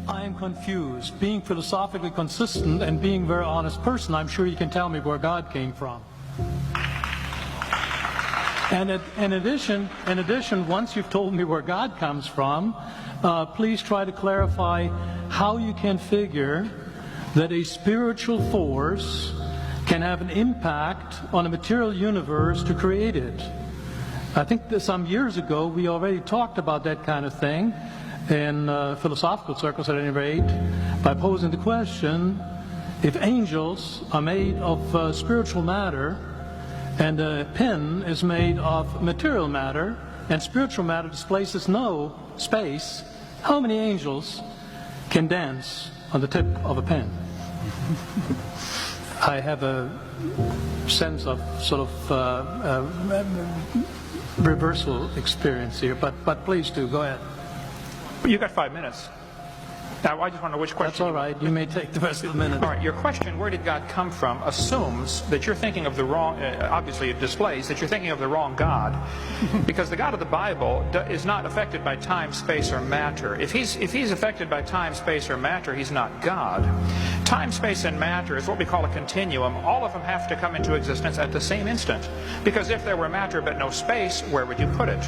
I am confused. Being philosophically consistent and being a very honest person, I'm sure you can tell me where God came from. And in addition, once you've told me where God comes from, please try to clarify how you can figure that a spiritual force can have an impact on a material universe to create it. I think that some years ago we already talked about that kind of thing in philosophical circles at any rate, by posing the question, if angels are made of spiritual matter and a pen is made of material matter and spiritual matter displaces no space, how many angels can dance on the tip of a pen? I have a sense of sort of reversal experience here, but please do, go ahead. You got 5 minutes. Now, I just want to know which question. That's all right. You may take the rest of the minute. All right. Your question, where did God come from, assumes that you're thinking of the wrong, obviously it displays that you're thinking of the wrong God. Because the God of the Bible is not affected by time, space, or matter. If he's affected by time, space, or matter, he's not God. Time, space, and matter is what we call a continuum. All of them have to come into existence at the same instant. Because if there were matter but no space, where would you put it?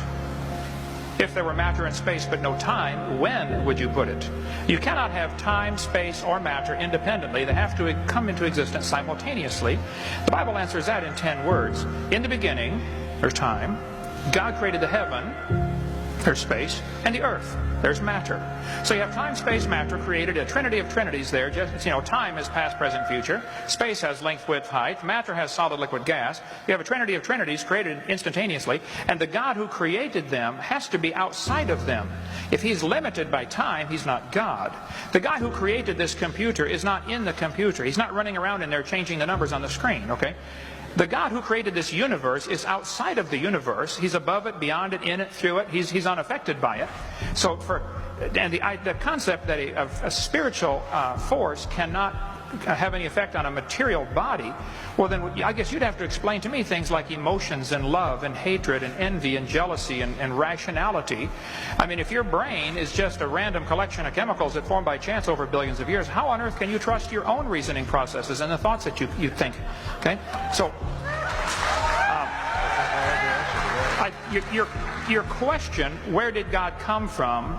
If there were matter and space but no time, when would you put it? You cannot have time, space, or matter independently. They have to come into existence simultaneously. The Bible answers that in 10 words. In the beginning, there's time. God created the heaven, there's space, and the earth, there's matter. So you have time, space, matter, created a trinity of trinities there. Just, time is past, present, future. Space has length, width, height. Matter has solid, liquid, gas. You have a trinity of trinities created instantaneously, and the God who created them has to be outside of them. If he's limited by time, he's not God. The guy who created this computer is not in the computer. He's not running around in there changing the numbers on the screen, okay? The God who created this universe is outside of the universe. He's above it, beyond it, in it, through it. He's unaffected by it. So the concept that a spiritual force cannot have any effect on a material body, well then I guess you'd have to explain to me things like emotions and love and hatred and envy and jealousy and rationality. I mean, if your brain is just a random collection of chemicals that formed by chance over billions of years, how on earth can you trust your own reasoning processes and the thoughts that you think? Okay, so your question, where did God come from,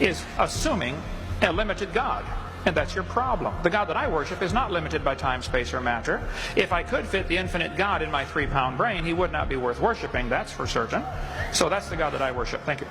is assuming a limited God. And that's your problem. The God that I worship is not limited by time, space, or matter. If I could fit the infinite God in my 3-pound brain, he would not be worth worshiping, that's for certain. So that's the God that I worship. Thank you.